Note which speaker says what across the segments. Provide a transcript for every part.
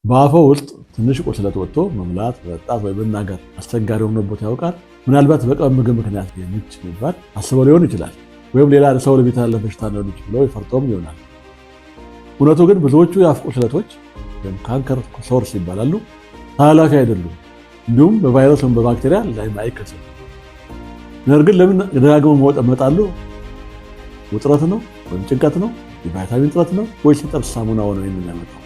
Speaker 1: በአፎ ውስጥ ትንሽ ቁስለት ወጥቶ መምላት፣ መጠጣት ወይ መናገር አስቸጋሪ ሆኖበት ያውቃል። ምናልባት በቀን ምግብ ምክንያት ምች የሚባል አስበው ሊሆን ይችላል። ወይም ሌላ ሰው ለሚተላለፍ በሽታ ሊሆን ይችላል ይፈርቶም ይሆናል። እውነቱ ግን ብዙዎቹ የአፍ ቁስለቶች ወይም ካንከር ሶርስ ይባላሉ፣ ተላላፊ አይደሉም። እንዲሁም በቫይረስ ወይም በባክቴሪያ ላይ አይከሰቱም። ነገር ግን ለምን ደጋግመው መጣሉ? ውጥረት ነው ወይም ጭንቀት ነው? የቫይታሚን እጥረት ነው ወይስ የጥርስ ሳሙና ነው የሚያመጣው?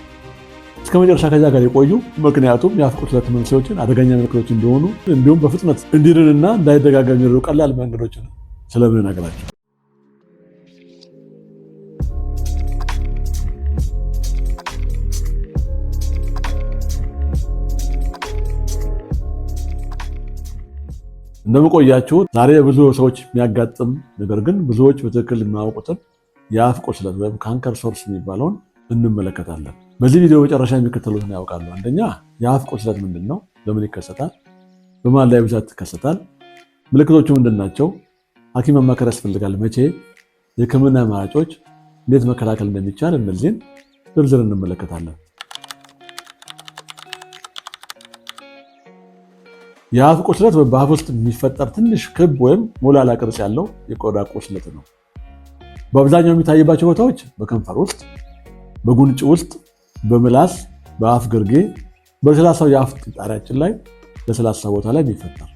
Speaker 1: እስከ መጨረሻ ከዛ ጋር የቆዩ። ምክንያቱም የአፍ ቁስለት መንስኤዎችን፣ አደገኛ ምልክቶች እንደሆኑ እንዲሁም በፍጥነት እንዲድንና እንዳይደጋገም የሚረዱ ቀላል መንገዶችን ስለምንነግራቸው እንደምቆያችሁ ዛሬ ብዙ ሰዎች የሚያጋጥም ነገር ግን ብዙዎች በትክክል የማያውቁትን የአፍ ቁስለት ወይም ካንከር ሶርስ የሚባለውን እንመለከታለን። በዚህ ቪዲዮ መጨረሻ የሚከተሉትን ያውቃሉ። አንደኛ፣ የአፍ ቁስለት ምንድን ነው? ለምን ይከሰታል? በማን ላይ ብዛት ይከሰታል? ምልክቶቹ ምንድን ናቸው? ሐኪም ማማከር ያስፈልጋል መቼ? የሕክምና አማራጮች፣ እንዴት መከላከል እንደሚቻል፣ እነዚህን ዝርዝር እንመለከታለን። የአፍ ቁስለት በአፍ ውስጥ የሚፈጠር ትንሽ ክብ ወይም ሞላላ ቅርጽ ያለው የቆዳ ቁስለት ነው። በአብዛኛው የሚታይባቸው ቦታዎች በከንፈር ውስጥ፣ በጉንጭ ውስጥ፣ በምላስ፣ በአፍ ግርጌ፣ በለስላሳው የአፍ ጣሪያችን ላይ ለስላሳ ቦታ ላይ የሚፈጠር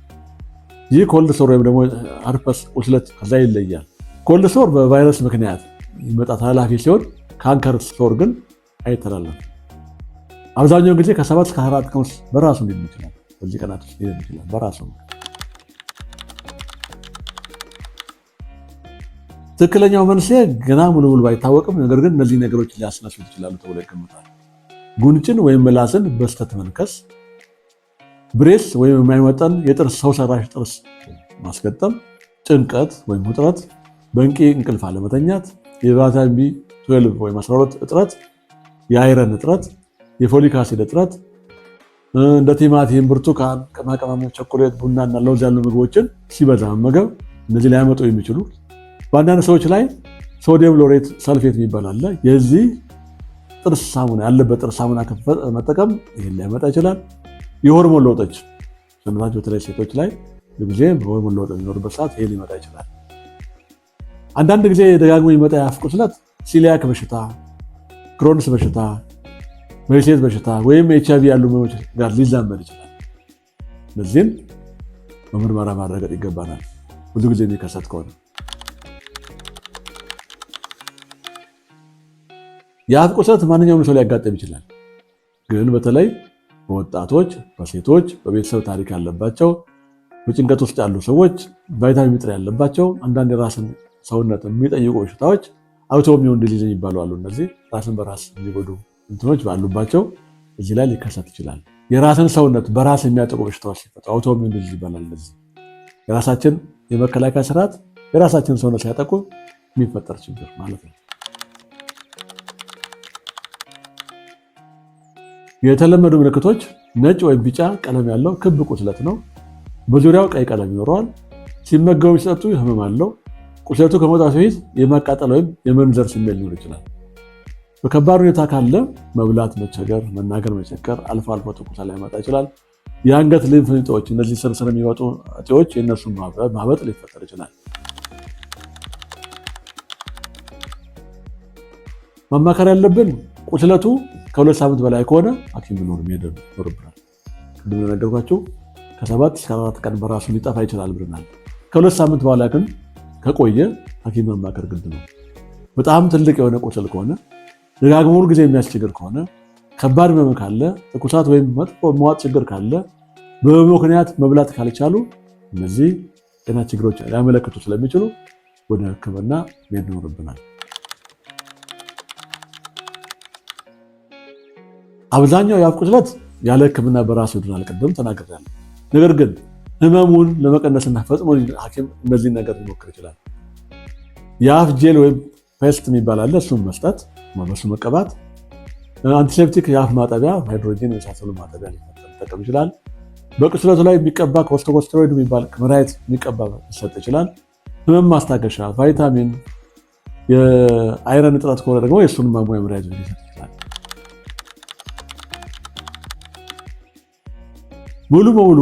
Speaker 1: ይህ ኮልድ ሶር ወይም ደግሞ ሀርፐስ ቁስለት ከዛ ይለያል። ኮልድ ሶር በቫይረስ ምክንያት የሚመጣ ተላላፊ ሲሆን ካንከር ሶር ግን አይተላለፍም። አብዛኛውን ጊዜ ከ7 እስከ 14 ቀን ውስጥ በራሱ ሊሆን ይችላል። በዚህ ቀናት ውስጥ ሊሆን ይችላል በራሱ። ትክክለኛው መንስኤ ገና ሙሉ በሙሉ ባይታወቅም፣ ነገር ግን እነዚህ ነገሮች ሊያስነሱ ይችላሉ ተብሎ ይገመታል። ጉንጭን ወይም ምላስን በስተት መንከስ፣ ብሬስ ወይም የማይመጠን የጥርስ ሰው ሰራሽ ጥርስ ማስገጠም፣ ጭንቀት ወይም ውጥረት፣ በቂ እንቅልፍ አለመተኛት፣ የቫይታሚን ቢ12 ወይም 12 እጥረት፣ የአይረን እጥረት፣ የፎሊክ አሲድ እጥረት፣ እንደ ቲማቲም፣ ብርቱካን፣ ቅመማ ቅመሞች፣ ቸኮሌት፣ ቡናና ለውዝ ያሉ ምግቦችን ሲበዛ መመገብ፣ እነዚህ ሊያመጡ የሚችሉ በአንዳንድ ሰዎች ላይ ሶዲየም ሎሬት ሰልፌት የሚባል አለ። የዚህ ጥርስ ሳሙና ያለበት ጥርስ ሳሙና መጠቀም ይህን ሊያመጣ ይችላል። የሆርሞን ለውጦች ሰውነታቸው በተለይ ሴቶች ላይ ጊዜ በሆርሞን ለውጥ የሚኖርበት ሰዓት ይሄ ሊመጣ ይችላል። አንዳንድ ጊዜ ደጋግሞ የሚመጣ የአፍ ቁስለት ሲሊያክ በሽታ፣ ክሮንስ በሽታ፣ ሜሴት በሽታ ወይም HIV ያሉ ህመሞች ጋር ሊዛመድ ይችላል። እነዚህን በምርመራ ማረጋገጥ ይገባናል ብዙ ጊዜ የሚከሰት ከሆነ። የአፍ ቁስለት ማንኛውም ሰው ሊያጋጥም ይችላል። ግን በተለይ በወጣቶች፣ በሴቶች፣ በቤተሰብ ታሪክ ያለባቸው፣ በጭንቀት ውስጥ ያሉ ሰዎች፣ ቫይታሚን እጥረት ያለባቸው፣ አንዳንድ የራስን ሰውነት የሚጠይቁ በሽታዎች አውቶኢሚዩን ዲዚዝ ይባሉ አሉ። እነዚህ ራስን በራስ የሚጎዱ እንትኖች ባሉባቸው እዚህ ላይ ሊከሰት ይችላል። የራስን ሰውነት በራስ የሚያጠቁ በሽታዎች ሲፈጠሩ አውቶኢሚዩን ዲዚዝ ይባላል። እነዚህ የራሳችን የመከላከያ ስርዓት የራሳችን ሰውነት ሲያጠቁ የሚፈጠር ችግር ማለት ነው። የተለመዱ ምልክቶች ነጭ ወይም ቢጫ ቀለም ያለው ክብ ቁስለት ነው። በዙሪያው ቀይ ቀለም ይኖረዋል። ሲመገቡ ሲጠጡ ህመም አለው። ቁስለቱ ከመውጣቱ በፊት የማቃጠል ወይም የመንዘር ስሜት ሊኖር ይችላል። በከባድ ሁኔታ ካለ መብላት መቸገር፣ መናገር መቸገር፣ አልፎ አልፎ ትኩሳት ሊያመጣ ይችላል። የአንገት ሊምፍ እጢዎች፣ እነዚህ ስር የሚወጡ እጢዎች የእነሱን ማበጥ ሊፈጠር ይችላል። ማማከር ያለብን ቁስለቱ ከ2 ሳምንት በላይ ከሆነ ሐኪም ይኖርብናል። ቅድም እንደነገርኳችሁ ከ7 እስከ 14 ቀን በራሱ ሊጠፋ ይችላል ብለናል። ከ2 ሳምንት በኋላ ግን ከቆየ ሐኪም ማማከር ግድ ነው። በጣም ትልቅ የሆነ ቁስል ከሆነ፣ ደጋግሞ ሁል ጊዜ የሚያስቸግር ከሆነ፣ ከባድ ህመም ካለ፣ ትኩሳት ወይም መጥፎ መዋጥ ችግር ካለ፣ በህመም ምክንያት መብላት ካልቻሉ፣ እነዚህ ጤና ችግሮች ሊያመለክቱ ስለሚችሉ ወደ ሕክምና መሄድ ይኖርብናል። አብዛኛው የአፍ ቁስለት ያለ ሕክምና በራሱ ይድናል፣ ቅድም ተናግሬያለሁ። ነገር ግን ህመሙን ለመቀነስና ፈጥኖ ሐኪም እነዚህን ነገር ሊሞክር ይችላል። የአፍ ጄል ወይም ፔስት የሚባል አለ። እሱም መስጠት፣ በሱ መቀባት፣ አንቲሴፕቲክ የአፍ ማጠቢያ፣ ሃይድሮጂን የመሳሰሉ ማጠቢያ ሊጠቀም ይችላል። በቁስለቱ ላይ የሚቀባ ኮርቲኮስቴሮይድ የሚባል መድኃኒት የሚቀባ ሊሰጥ ይችላል። ህመም ማስታገሻ፣ ቫይታሚን፣ የአይረን እጥረት ከሆነ ደግሞ የእሱን ማሟያ መድኃኒት ሊሰጥ ይችላል። ሙሉ በሙሉ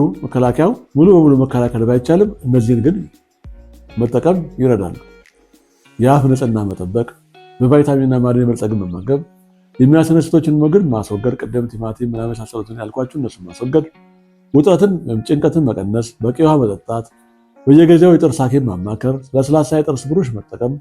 Speaker 1: መከላከል ባይቻልም እነዚህን ግን መጠቀም ይረዳሉ። የአፍ ንጽህና መጠበቅ፣ በቫይታሚንና ማዕድን የበለጸገ መመገብ፣ የሚያስነስቶችን ምግብ ማስወገድ፣ ቅድም ቲማቲም ምናምን የመሳሰሉትን ያልኳችሁ እነሱን ማስወገድ፣ ውጥረትን ወይም ጭንቀትን መቀነስ፣ በቂ ውሃ መጠጣት፣ በየጊዜው የጥርስ ሐኪም ማማከር፣ ለስላሳ የጥርስ ብሩሽ መጠቀም፣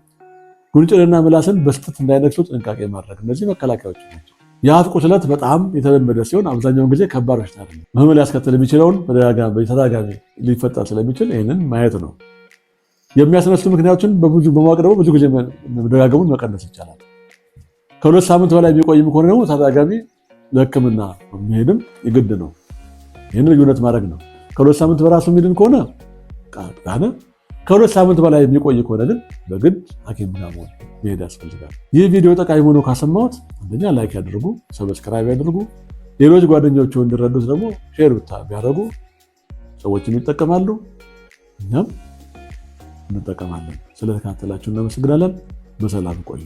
Speaker 1: ጉንጭንና ምላስን በስህተት እንዳይነክሱ ጥንቃቄ ማድረግ፣ እነዚህ መከላከያዎች ናቸው። የአፍ ቁስለት በጣም የተለመደ ሲሆን አብዛኛውን ጊዜ ከባድ በሽታ አይደለም። ህመም ሊያስከትል የሚችለውን በተደጋጋሚ ሊፈጠር ስለሚችል ይህንን ማየት ነው። የሚያስነሱ ምክንያቶችን በማወቅ ደግሞ ብዙ ጊዜ መደጋገሙን መቀነስ ይቻላል። ከ2 ሳምንት በላይ የሚቆይም ከሆነ ደግሞ ተደጋጋሚ ለሕክምና መሄድም የግድ ነው። ይህን ልዩነት ማድረግ ነው። ከ2 ሳምንት በራሱ የሚድን ከሆነ ቃነ ከ2 ሳምንት በላይ የሚቆይ ከሆነ ግን በግድ ሐኪም ጋር መሄድ ያስፈልጋል። ይህ ቪዲዮ ጠቃሚ ሆኖ ካሰማሁት አንደኛ ላይክ ያድርጉ፣ ሰብስክራይብ ያድርጉ። ሌሎች ጓደኞቹ እንዲረዱት ደግሞ ሼር ቢያደርጉ ሰዎችም ይጠቀማሉ፣ እኛም እንጠቀማለን። ስለተከታተላችሁ እናመሰግናለን። በሰላም ቆዩ።